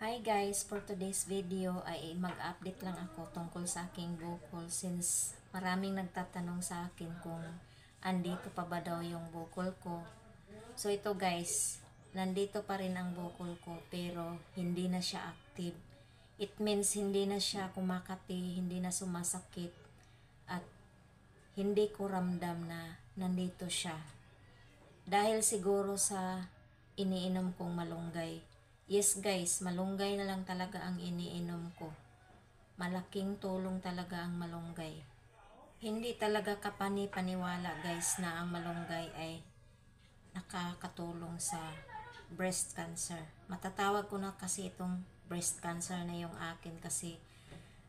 Hi guys, for today's video ay mag-update lang ako tungkol sa aking bukol since maraming nagtatanong sa akin kung andito pa ba daw yung bukol ko. So ito guys, nandito pa rin ang bukol ko pero hindi na siya active. It means hindi na siya kumakati, hindi na sumasakit at hindi ko ramdam na nandito siya. Dahil siguro sa iniinom kong malunggay. Yes guys, malunggay na lang talaga ang iniinom ko. Malaking tulong talaga ang malunggay. Hindi talaga kapani-paniwala guys na ang malunggay ay nakakatulong sa breast cancer. Matatawag ko na kasi itong breast cancer na yung akin kasi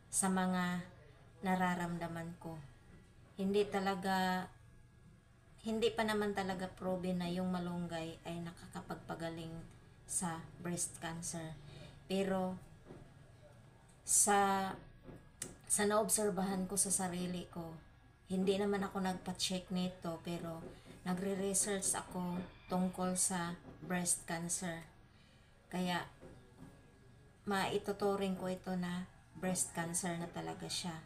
sa mga nararamdaman ko. Hindi talaga hindi pa naman talaga proven na yung malunggay ay nakakapagpagaling sa breast cancer. Pero sa naobserbahan ko sa sarili ko, hindi naman ako nagpa-check nito pero nagre-research ako tungkol sa breast cancer. Kaya maituturing ko ito na breast cancer na talaga siya.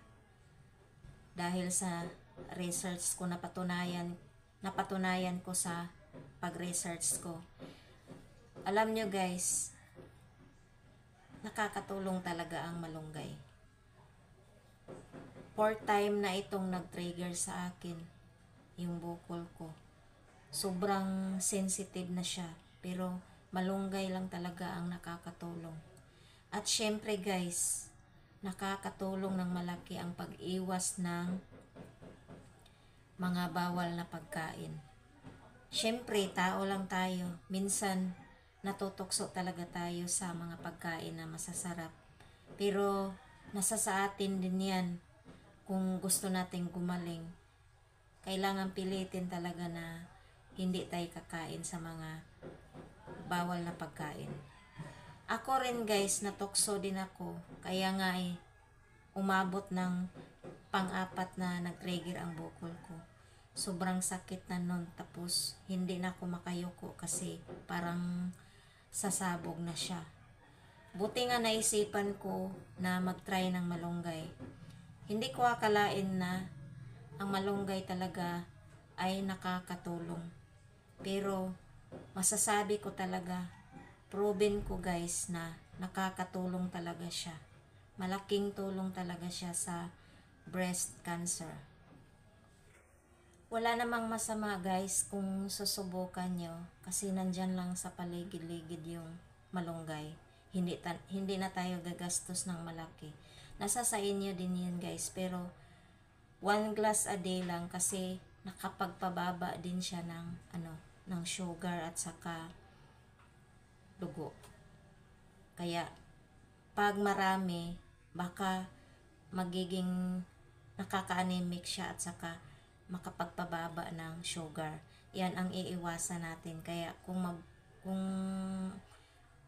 Dahil sa research ko napatunayan ko sa pag-research ko. Alam nyo guys, nakakatulong talaga ang malunggay. 4 time na itong nag-trigger sa akin, yung bukol ko. Sobrang sensitive na siya, pero malunggay lang talaga ang nakakatulong. At syempre guys, nakakatulong ng malaki ang pag-iwas ng mga bawal na pagkain. Syempre, tao lang tayo. Minsan, natutokso talaga tayo sa mga pagkain na masasarap. Pero, nasa sa atin din yan kung gusto nating gumaling. Kailangan pilitin talaga na hindi tayo kakain sa mga bawal na pagkain. Ako rin guys, natokso din ako. Kaya nga umabot ng pang-apat na nag-trigger ang bukol ko. Sobrang sakit na nun. Tapos, hindi na ako makayuko kasi parang sasabog na siya. Buti nga naisipan ko na mag-try ng malunggay. Hindi ko akalain na ang malunggay talaga ay nakakatulong. Pero, masasabi ko talaga, proven ko guys na nakakatulong talaga siya. Malaking tulong talaga siya sa breast cancer. Wala namang masama guys kung susubukan nyo kasi nandyan lang sa paligid-ligid yung malunggay. Hindi na tayo gagastos ng malaki. Nasa sa inyo din yan guys, pero 1 glass a day lang kasi nakapagpababa din siya ng sugar at saka dugo. Kaya pag marami baka magiging nakaka-anemic siya at saka makapagpababa ng sugar. Yan ang iiwasan natin. Kaya kung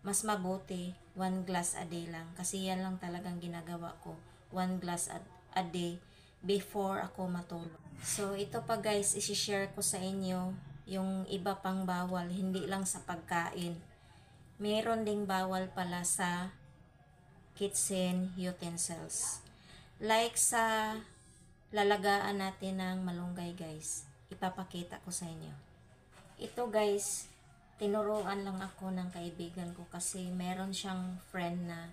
mas mabuti, 1 glass a day lang. Kasi yan lang talagang ginagawa ko. 1 glass a day before ako matulog. So, ito pa guys, isi-share ko sa inyo yung iba pang bawal, hindi lang sa pagkain. Meron ding bawal pala sa kitchen utensils. Like sa lalagaan natin ng malunggay guys. Ipapakita ko sa inyo. Ito guys, tinuruan lang ako ng kaibigan ko kasi meron siyang friend na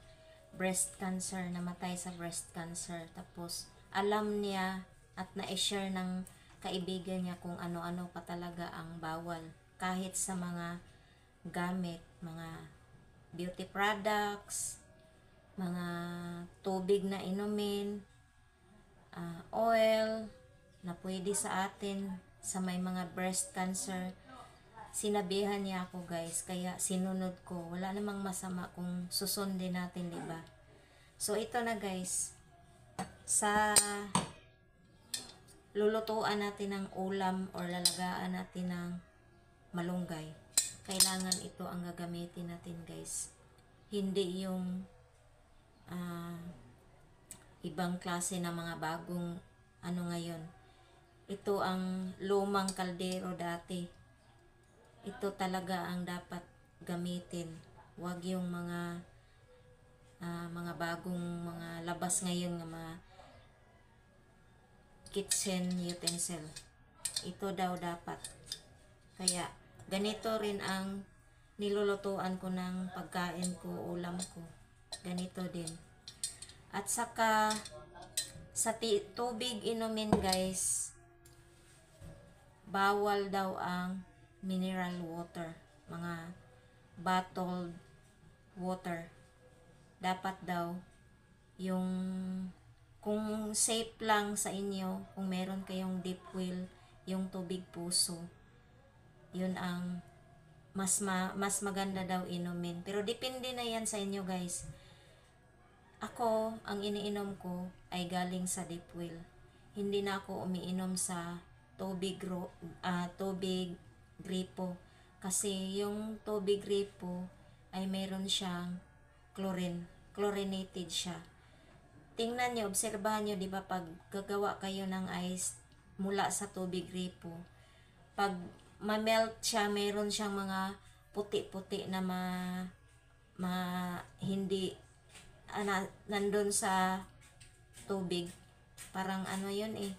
breast cancer, namatay sa breast cancer. Tapos alam niya at na-share ng kaibigan niya kung ano-ano pa talaga ang bawal. Kahit sa mga gamit, mga beauty products, mga tubig na inumin, oil na pwede sa atin sa may mga breast cancer. Sinabihan niya ako guys, kaya sinunod ko. Wala namang masama kung susundin natin, di ba? So ito na guys, sa lulutuan natin ng ulam or lalagaan natin ng malunggay, kailangan ito ang gagamitin natin guys. Hindi yung ibang klase na mga bagong ngayon. Ito ang lumang kaldero dati. Ito talaga ang dapat gamitin. Huwag yung mga mga bagong mga labas ngayon nga mga kitchen utensil. Ito daw dapat. Kaya ganito rin ang nilulutuan ko ng pagkain ko, ulam ko. Ganito din. At saka sa tubig inumin guys, bawal daw ang mineral water, mga bottled water. Dapat daw yung kung safe lang sa inyo, kung meron kayong deep well, yung tubig puso, yun ang mas maganda daw inumin. Pero depende na yan sa inyo guys. Ako, ang iniinom ko ay galing sa deep well. Hindi na ako umiinom sa tubig gripo. Kasi yung tubig gripo ay meron siyang chlorinated siya. Tingnan nyo, obserbahan nyo, di ba, pag gagawa kayo ng ice mula sa tubig gripo, pag ma-melt siya, meron siyang mga puti-puti na hindi nandun sa tubig. Parang ano yun eh.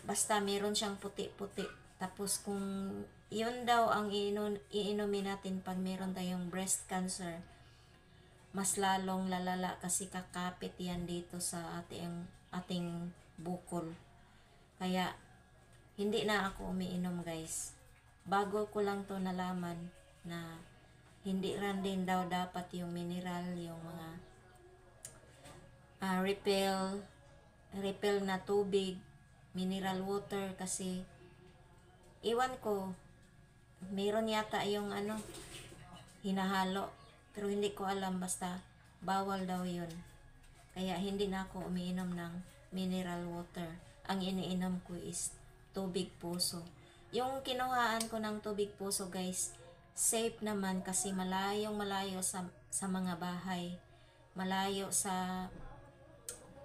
Basta meron siyang puti-puti. Tapos kung yun daw ang iinumin natin pag meron tayong breast cancer, mas lalong lalala kasi kakapit yan dito sa ating bukol. Kaya hindi na ako umiinom guys. Bago ko lang to nalaman na hindi rin din daw dapat yung mineral, yung mga refill na tubig, mineral water, kasi iwan ko, meron yata yung hinahalo, pero hindi ko alam, basta bawal daw yun. Kaya hindi na ako umiinom ng mineral water. Ang iniinom ko is tubig puso. Yung kinuhaan ko ng tubig puso guys, safe naman kasi malayo sa mga bahay. Malayo sa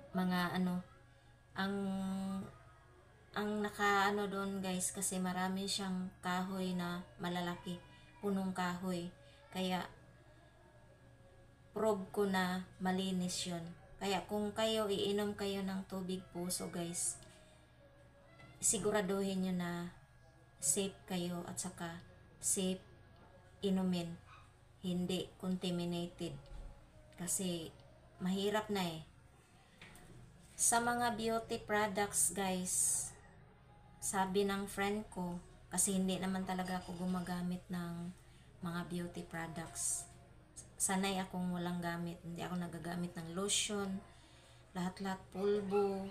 mga ang nakaano doon guys, kasi marami siyang kahoy na malalaki, punong kahoy. Kaya prove ko na malinis yun. Kaya kung kayo iinom kayo ng tubig puso guys, siguraduhin nyo na safe kayo at saka safe inumin, hindi contaminated. Kasi mahirap na eh. Sa mga beauty products guys, sabi ng friend ko, kasi hindi naman talaga ako gumagamit ng mga beauty products. Sanay akong walang gamit. Hindi ako nagagamit ng lotion, lahat-lahat pulbo,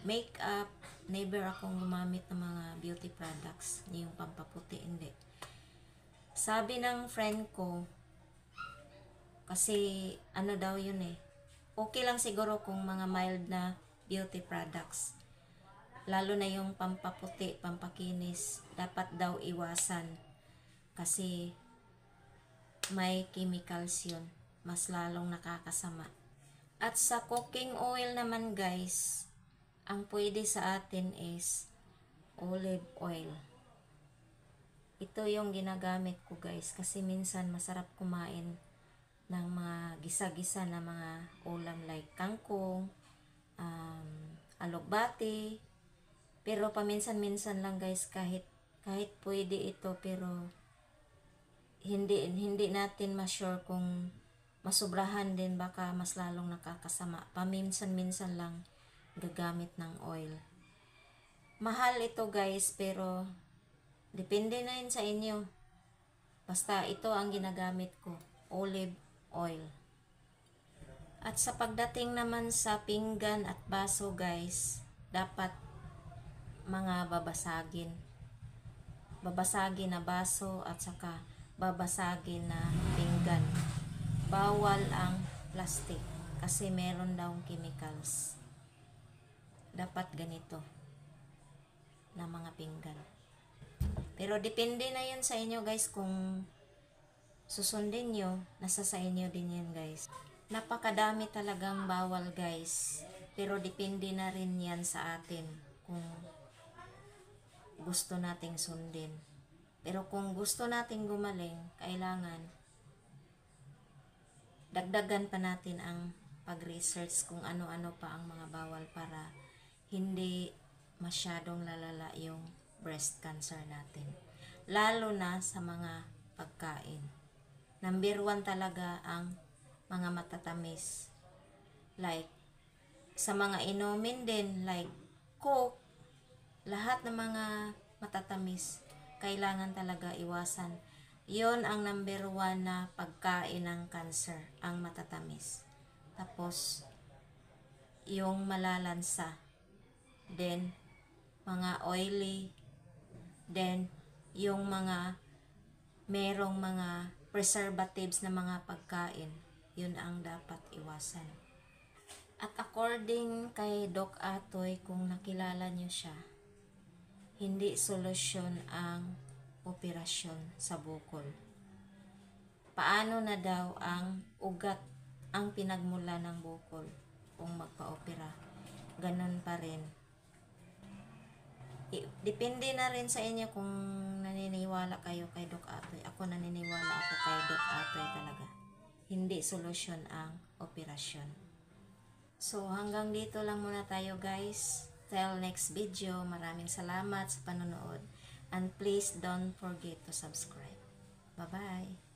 makeup. Never akong gumamit ng mga beauty products. Yung pampaputi, hindi. Sabi ng friend ko, kasi daw yun eh, okay lang siguro kung mga mild na beauty products. Lalo na yung pampaputi, pampakinis, dapat daw iwasan. Kasi may chemicals yun. Mas lalong nakakasama. At sa cooking oil naman guys, ang pwede sa atin is olive oil. Ito yung ginagamit ko guys, kasi minsan masarap kumain ng mga gisa-gisa na mga ulam like kangkong, alugbati. Pero paminsan-minsan lang guys, kahit pwede ito, pero hindi natin ma-sure kung masubrahan din, baka mas lalong nakakasama. Paminsan-minsan lang gagamit ng oil. Mahal ito guys, pero depende na yun sa inyo. Basta ito ang ginagamit ko, olive oil. At sa pagdating naman sa pinggan at baso guys, dapat mga babasagin na baso at saka babasagin na pinggan. Bawal ang plastic kasi meron daw chemicals. Dapat ganito na mga pinggan. Pero depende na yun sa inyo guys, kung susundin nyo, nasa sa inyo din yan guys. Napakadami talagang bawal guys, pero depende na rin yan sa atin kung gusto nating sundin. Pero kung gusto nating gumaling, kailangan dagdagan pa natin ang pag-research kung ano-ano pa ang mga bawal para hindi masyadong lalala yung breast cancer natin. Lalo na sa mga pagkain. Number 1 talaga ang mga matatamis. Like, sa mga inumin din, like Coke, lahat ng mga matatamis, kailangan talaga iwasan. Yon ang number 1 na pagkain ng cancer, ang matatamis. Tapos, yung malalansa. Then, mga oily. Then, yung mga merong mga preservatives na mga pagkain. Yun ang dapat iwasan. At according kay Doc Atoy, kung nakilala nyo siya, hindi solusyon ang operasyon sa bukol. Paano na daw ang ugat ang pinagmula ng bukol kung magpa-opera? Ganun pa rin. Depende na rin sa inyo kung naniniwala kayo kay Doc Atoy. Ako naniniwala ako kay Doc Atoy talaga. Hindi solusyon ang operasyon. So, hanggang dito lang muna tayo guys. Till next video, maraming salamat sa panonood. And please don't forget to subscribe. Bye-bye!